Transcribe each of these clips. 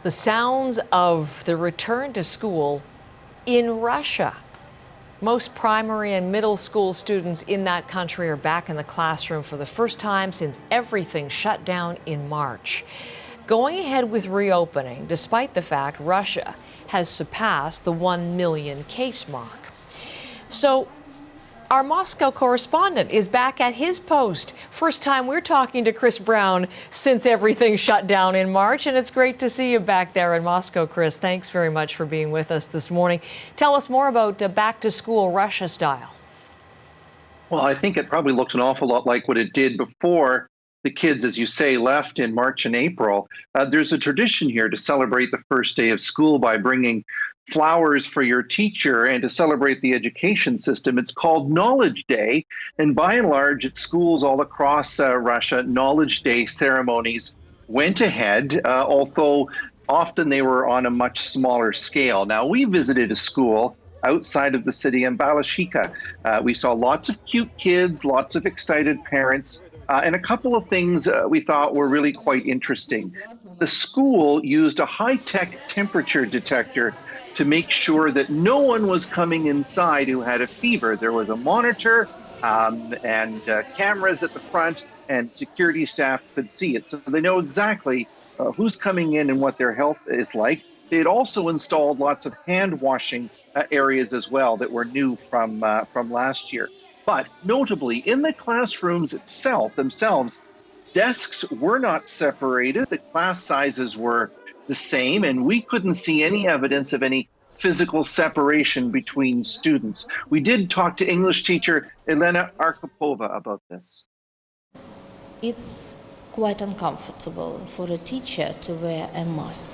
The sounds of the return to school in Russia. Most primary and middle school students in that country are back in the classroom for the first time since everything shut down in March. Going ahead with reopening, despite the fact Russia has surpassed the 1 million case mark. So, our Moscow correspondent is back at his post. First time we're talking to Chris Brown since everything shut down in March, and it's great to see you back there in Moscow, Chris. Thanks very much for being with us this morning. Tell us more about back to school Russia style. Well, I think it probably looks an awful lot like what it did before the kids, as you say, left in March and April. There's a tradition here to celebrate the first day of school by bringing flowers for your teacher and to celebrate the education system. It's called Knowledge Day. And by and large, at schools all across Russia, Knowledge Day ceremonies went ahead, although often they were on a much smaller scale. Now, we visited a school outside of the city in Balashika. We saw lots of cute kids, lots of excited parents, and a couple of things we thought were really quite interesting. The school used a high-tech temperature detector to make sure that no one was coming inside who had a fever. There was a monitor and cameras at the front, and security staff could see it. So they know exactly who's coming in and what their health is like. They had also installed lots of hand washing areas as well that were new from last year. But notably, in the classrooms themselves, desks were not separated. The class sizes were the same, and we couldn't see any evidence of any physical separation between students. We did talk to English teacher Elena Arkhipova about this. It's quite uncomfortable for a teacher to wear a mask,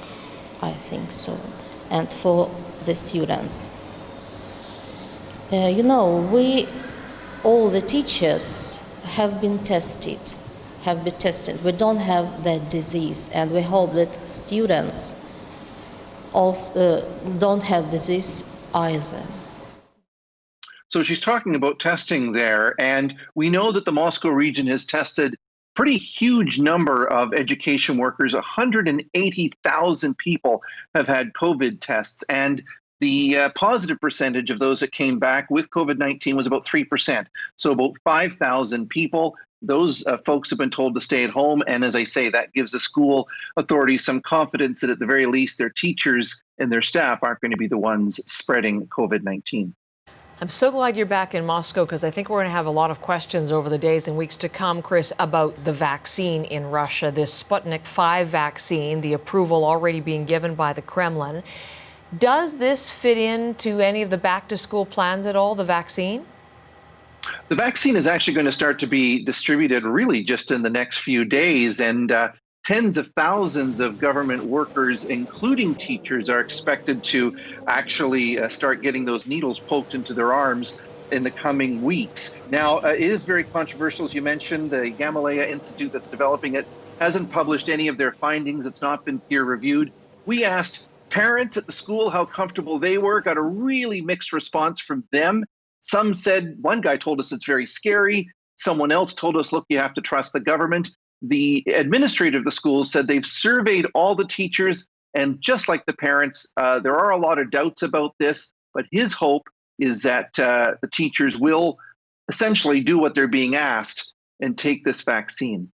I think so, and for the students. All the teachers have been tested. We don't have that disease, and we hope that students also don't have disease either. So she's talking about testing there, and we know that the Moscow region has tested pretty huge number of education workers. 180,000 people have had COVID tests, and the positive percentage of those that came back with COVID-19 was about 3%. So about 5,000 people. Those folks have been told to stay at home. And as I say, that gives the school authorities some confidence that at the very least their teachers and their staff aren't going to be the ones spreading COVID-19. I'm so glad you're back in Moscow, because I think we're going to have a lot of questions over the days and weeks to come, Chris, about the vaccine in Russia, this Sputnik 5 vaccine, the approval already being given by the Kremlin. Does this fit into any of the back-to-school plans at all, the vaccine? The vaccine is actually going to start to be distributed really just in the next few days, and tens of thousands of government workers, including teachers, are expected to actually start getting those needles poked into their arms in the coming weeks. Now, it is very controversial, as you mentioned. The Gamaleya Institute that's developing it hasn't published any of their findings. It's not been peer-reviewed. We asked parents at the school how comfortable they were, got a really mixed response from them. Some said, one guy told us it's very scary. Someone else told us, look, you have to trust the government. The administrator of the school said they've surveyed all the teachers, and just like the parents, there are a lot of doubts about this, but his hope is that the teachers will essentially do what they're being asked and take this vaccine.